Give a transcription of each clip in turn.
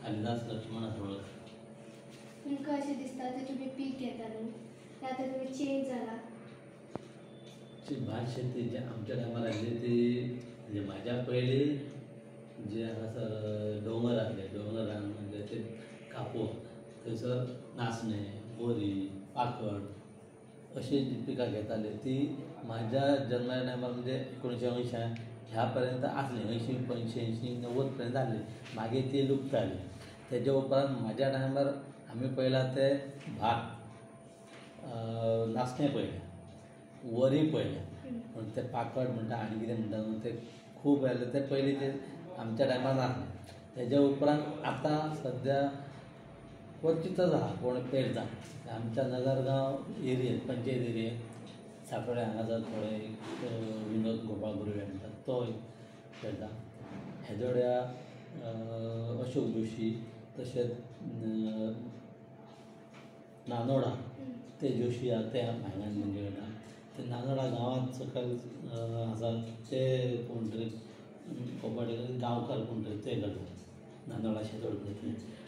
कालिदास लक्ष्मण हरवळ. तुमकां अशें दिसता ते तुमी पीक घेता न्हू, ते आतां तुमी चेंज जाला. भात शेती जे आमच्या टायमार आसली ती म्हणजे म्हाज्या पयलीं जे हांगासर दोंगर आसले, दोंगरान म्हणजे ते कापूस थंयसर नाचणे, बोरी, पाकड अशी जी पिकां घेताले ती म्हाज्या जल्माच्या टायमार म्हणजे 1980 ह्या पर्यंत आसली. 80, 85, 90 पर्यंत आसली. मागीर ती लुप्त जाली. तेज्या उपरांत म्हाज्या टायमार आमी पळयला ते भात, नाचणे पळयले, वरी पळयले, पूण ते पाकड म्हणटा आनी कितें म्हणटा न्हू ते खूब आयले ते पयलीं ते आमच्या टायमार नासले. तेज्या उपरांत आतां सद्या क्वचितच आहा कोण पेरता. आमच्या नगरगांव एरियेंत, पंचायत एरियेंत साकोडे हांगासर थोडे विनोद गोपाळ गुरवे म्हणटा तो पेरता. हेदोड्या अशोक जोशी, तशेंच नानोडा ते जोशी आहा ते हांगां म्हणजे करता. ते नानोडा गांवांत सकयल आसा ते कोण तरी कोपाडेकर गांवकार कोण तरी ते करता नानोडा शेतोड.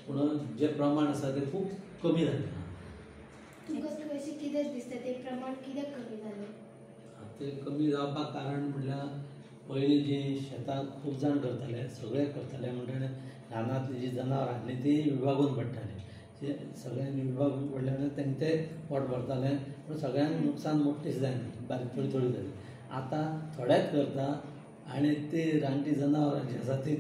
पूण जे प्रमाण आसा ते खूब कमी जालें. तुमकां अशें कितें दिसता ते प्रमाण कित्याक कमी जालें? ते कमी जावपाक कारण म्हणल्यार पयलीं जी शेतां खूब जाण करताले, सगळे करताले म्हणटा रानांतली जी जनावरां आसली ती विभागून पडटाली. सगळ्यांनी विभागून पडल्यान तेंचें पोट भरतालें, पूण सगळ्यांक नुकसान मोठें जायना, बारीक थोडी थोडी जाली. आतां थोडेच करता आनी ती रानटी जनावरां जी आसा ती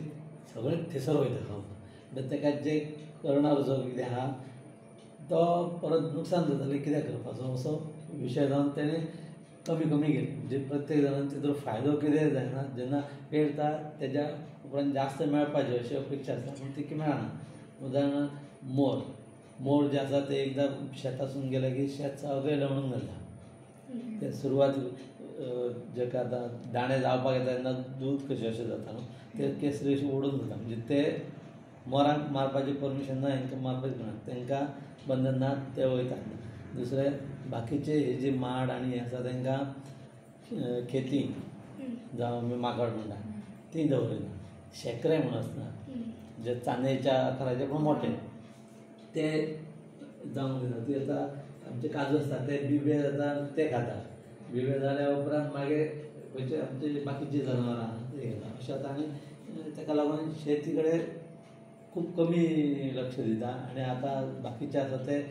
सगळे थंयसर वयता खावपाक. म्हणल्यार ताका जे करणार जो कितें आहा तो परत नुकसान जातालें कित्याक करपाचो असो विशय जावन तेणें कमी कमी केली. म्हणजे प्रत्येक जाणान तितून फायदो कितें जायना. जेन्ना पेरता तेज्या उपरांत जास्त मेळपाचें अशी अपेक्षा आसता पूण ती मेळना. उदाहरणांत मोर जे आसा ते एकदां शेतासून गेले की शेत सगळें लवणून घालता. ते सुरवात जेका आतां दाणे जावपाक येता तेन्ना दूद कशें अशें जाता न्हू ते केसरी अशी ओडून जाता. म्हणजे ते मोरांक मारपाची परमिशन ना, हांकां मारपाचें ना, तांकां बंधन ना, ते वयतात. दुसरें बाकीचे हे जे माड आनी हे आसा तांकां खेती जावं माकड म्हणटा ती दवरिना. शेकरे म्हूण आसता जे चांदयेच्या आकाराचे पूण मोठे ते जावंक दिना. ती आतां आमचे काजू आसता ते बिबे जाता ते खाता. बिबे जाल्या उपरांत मागीर खंयचे आमचे बाकीची जनावरां आहा ते घेता. अशें जाता आनी ताका लागून शेती कडेन खूब कमी लक्ष दिता. आनी आतां बाकीचे आसा ते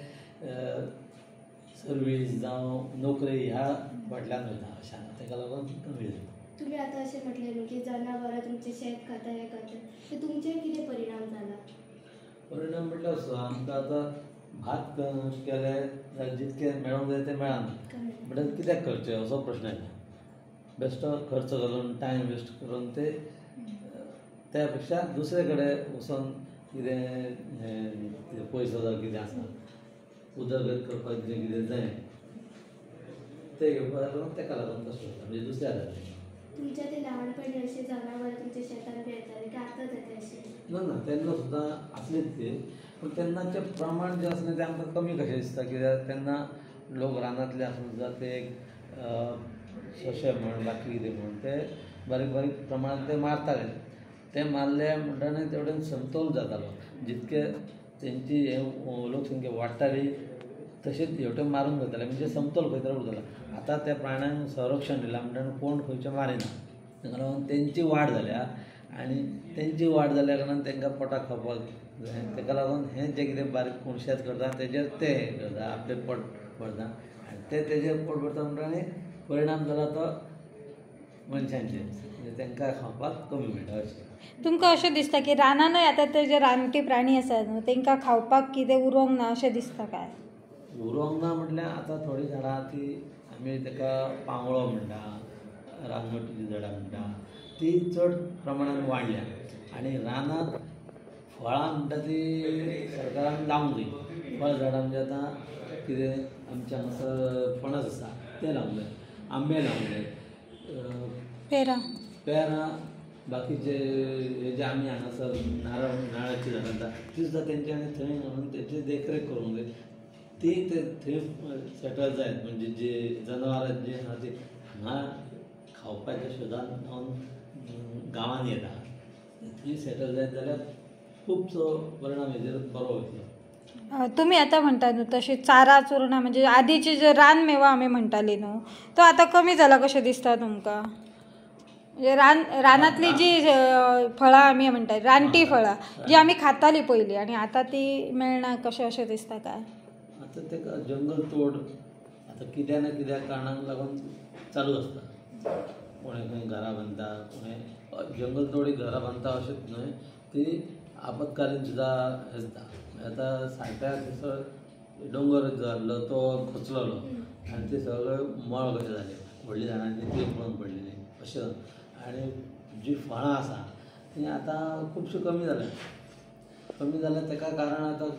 सर्वीस जावं नोकरी ह्या फाटल्यान वयता. अशें ताका लागून कमी जाता. तुमी आतां अशें म्हटलें न्हू की जनावरां तुमचें शेत खाता हें खाता, ते तुमचेर कितें परिणाम जाला? परिणाम म्हटल्यार असो आमकां आतां भात केले जाल्यार जितकें मेळोंक जाय तें मेळना. म्हणल्यार कित्याक करचें असो प्रश्न येता. बेश्टो खर्च घालून टायम वेस्ट करून ते त्या पेक्षा दुसरे कडेन वचून कितें पयसो जावं कितें आसा उदरगत करपाक जें कितें जाय तें घेवपाक लागून ताका लागून तशें जाता. म्हणजे दुसऱ्या जाग्यार तुमच्या ते ल्हानपणी अशें जनावरां तुमच्या शेतान बी येताले की आतां जाता अशें? ना तेन्ना सुद्दां आसलीच ती. पूण तेन्नाचें प्रमाण जें आसलें तें आमकां कमी कशें दिसता. कित्याक तेन्ना लोक रानांतले आसूं सुद्दां ते सोंशे म्हण बाकी कितें म्हण ते बारीक बारीक प्रमाणांत ते मारताले. ते मारले म्हणटना तेवटेन समतोल जातालो. जितके तेंची लोकसंख्या वाडटाली तशेंच हेवटेन मारून घेताले. म्हणजे समतोल खंय तरी उरतालो. आतां त्या प्राण्यांक संरक्षण दिलां म्हणटना कोण खंयचें मारिना. ताका लागून तेंची वाड जाल्या आनी तेंची वाड जाल्या कारणान तांकां पोटाक खावपाक जाय. ताका लागून हें जें कितें बारीक कोण शेत करता तेजेर ते करता, आपलें पोट भरता आनी ते तेजेर पोट भरता म्हणटा परिणाम जाला तो मनशांचेर. म्हणजे तांकां खावपाक कमी मेळटा अशें. तुमकां अशें दिसता की रानानूय आतां ते जे रानटी प्राणी आसात न्हू तांकां खावपाक कितें उरोंक ना अशें दिसता काय? उरोंक ना म्हटल्यार आतां थोडीं झाडां ती आमी ताका पांवळो म्हणटा, रानवटीचीं झाडां म्हणटा ती चड प्रमाणान वाडल्या. आनी रानांत फळां म्हणटा ती सरकारान लावंक जाय. फळ झाडां म्हणजे आतां कितें आमचे हांगासर पणस आसा तें लावंक जाय, आंबे लावंक जाय, पेरां बाकीचे हे जे आमी हांगासर नारळाची झाडां आसा ती सुद्दां तेंच्यांनी थंय घालून तेंची देखरेख करूंक जाय. ती थंय सेटल जायत. म्हणजे जे जनावरां जी आसा ती हांगा खावपाच्या सोदान गांवांत येता. ती सेटल जायत जाल्यार खूपसो परिणाम हेजेर बरो वयतलो. तुम्ही आता म्हणता न्हू तशी चारा चुरणा म्हणजे आधीची जे रानमेवा आमी म्हणटाली न्हू तो आता कमी जाला कशें दिसता तुमकां? म्हणजे रानातली जी फळां आमी म्हणटात रानटी फळां जी आमी खाताली पयलीं आनी आतां ती मेळना कशें अशें दिसता काय? आतां तेका जंगल तोड आतां कित्या ना कित्या कारणाक लागून चालू आसता. कोणें खंय घरां बांदता, कोणें जंगल तोड ही घरां बांदता अशेंच न्हय, ती आपतकालीन सुद्दां आसता. आतां सायत्याक थंयसर दोंगर जाल्लो तो खचलेलो आनी ते सगळे मळ कशें जाले, व्हडलीं झाडांची ती पळोवन पडलेली अशें जालें. आनी जीं फळां आसा तीं आतां खुबशीं कमी जाल्या तेका कारण आतां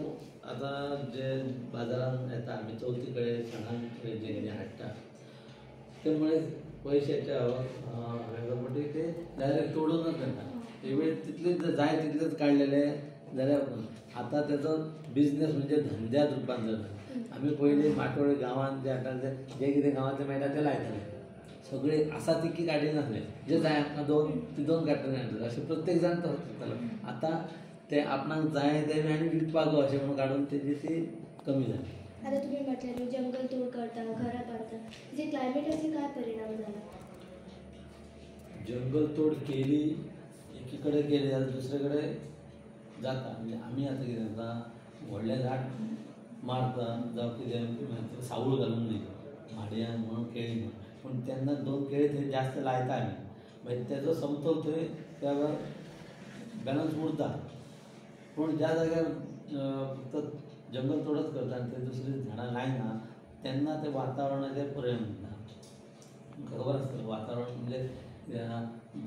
जे बाजारांत येता आमी चवथी कडेन सणांक जे कितें हाडटा ते मुळे पयशांचे म्हणटी ते डायरेक्ट तोडूनच येता. ते वेळ तितलेच जाय तितलेच काडलेले जाल्यार आतां तेचो बिझनेस म्हणजे धंद्यात रूपांतर जाला. आमी पयलीं माटोळी गांवांत जे हाडटाले जे कितें गांवांतले मेळटा ते लायताले. सगळे आसा तिकी काडिनासले, जे जाय आमकां दोन कार्टून हाडटाले अशें प्रत्येक जाण तो करतालो. आतां ते आपणाक जाय ते आनी विकपाक अशें म्हणून काडून तेजी ती कमी जाली. आता तुम्ही म्हटलं न्हू जंगल तोड करता, घरां बांदता, जे क्लायमेटाचे काय परिणाम जाला? जंगल तोड केली एकी कडेन केली जाल्यार दुसरे कडेन जाता. म्हणजे आमी आतां कितें जाता व्हडलें झाड मारता जावं कितें सावळ घालून दिता माडयान म्हण केळी म्हण, पूण तेन्ना 2 केळी थंय जास्त लायता आमी मागीर तेजो समतोल थंय त्या बॅलन्स उरता. पूण ज्या जाग्यार फक्त जंगल तोडच करता आनी थंय दुसरीं झाडां लायना तेन्ना ते वातावरणाचेर परिणाम जाता. खबर आसता वातावरण म्हणजे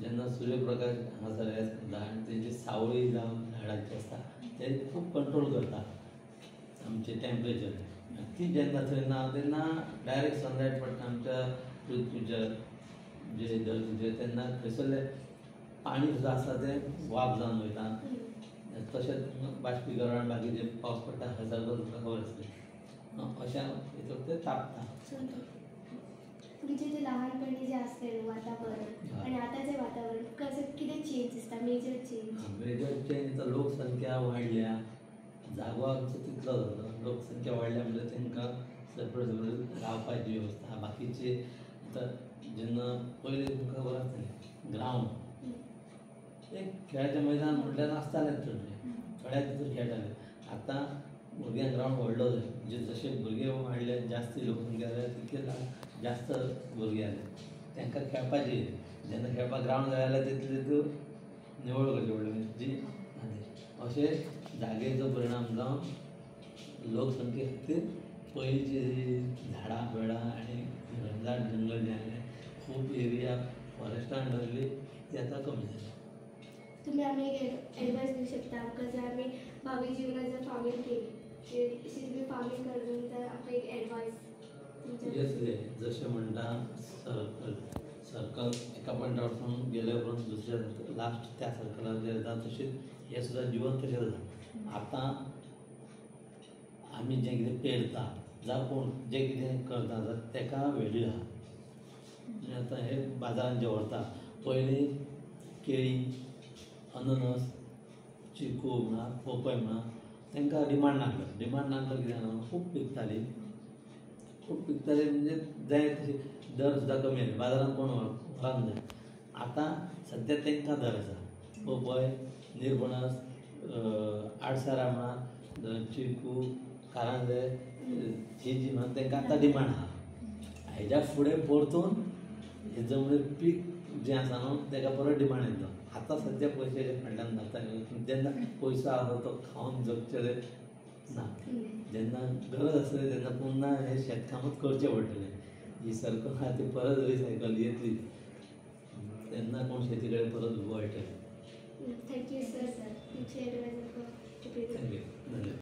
जेन्ना सूर्यप्रकाश हांगासर येता आनी तेजी सावळी जावन झाडांची आसता ते खूब कंट्रोल करता आमचें टेम्परेचर. ती जेन्ना थंय ना तेन्ना डायरेक्ट सनलायट पडटा आमच्या पृथ्वीचेर जे धरतीचेर तेन्ना थंयसरलें पाणी सुद्दां आसा तें वाफ जावन वयता. तशेंच बाश्पीकरण बाकीचे पावस पडटा हयसर तुमकां खबर आसतली अशा हेतून ते तापता. तुमचे जे लहानपणी जे आसलेलें वातावरण आनी आतांचें वातावरण कसं कितें चेंज दिसता? मेजर चेंज आतां लोकसंख्या वाडल्या, जागो आमचो तितलो जालो. लोकसंख्या वाडल्या म्हणजे तांकां सेपरेट रावपाची वेवस्था बाकीची. आतां जेन्ना पयलीं तुमकां खबर आसतलें ग्रावंड एक खेळाचें मैदान म्हटल्यार आसतालेंच चडशें थोड्या भितर खेळटाले. आतां भुरग्यांक ग्रावंड व्हडलो जाय म्हणजे जशे भुरगे वाडले जास्ती लोकसंख्या जाल्या तितके जास्त भुरगे जाले तांकां खेळपाची जेन्ना खेळपाक ग्रावंड जाय जाल्यार तितले निवळ करचे पडले जी अशें जागेचो परिणाम जावन लोकसंख्ये खातीर पयलींची जी झाडां वेळां आनी घनदाट जंगल जें आसलें खूब एरिया फॉरेस्टान धरली ती आतां कमी जाली. तुम्ही आमी एक एडवायस दिवं शकता आमकां जर आमी भावी जिवनात जर फार्मींग केली अशी तुम्ही फार्मींग करून तर आमकां एक एडवायस जशें म्हणटा सर्कल एका पॉयंटार वचून गेले उपरांत दुसऱ्या लास्ट त्या सर्कलार जे जाता तशेंच हें सुद्दां जिवन तशें जाता. आतां आमी जें कितें पेरता जावं कोण जें कितें करता तेका वेल्यू आहा. आतां हे बाजारांत जे व्हरता पयलीं केळी अननस चिकू म्हणा पोपय म्हणा तांकां डिमांड नासलो कित्याक लागून खूब पिकताले म्हणजे जाय तशी दर सुद्दां कमी आसले बाजारांत कोण व्हरान जाय. आतां सद्या तांकां दर आसा. पोपय निरपणस आडसरां म्हणा चिकू कारांदे ही जी म्हणा तांकां आतां डिमांड आहा. हेज्या फुडें परतून हे जमनीर पीक जें आसा न्हू ताका परत डिमांड येतलो. आतां सद्या पयशाच्या फाटल्यान जाता जेन्ना पयसो आसा तो खावन जगचें ना. जेन्ना गरज आसतली तेन्ना पुन्हा हें शेतकामूच करचें पडटलें. ही सर्कल आहा ती परत रिसायकल येतली तेन्ना कोण शेती कडेन परत वळटले. थँक्यू सर तुमची एडवायस थँक्यू.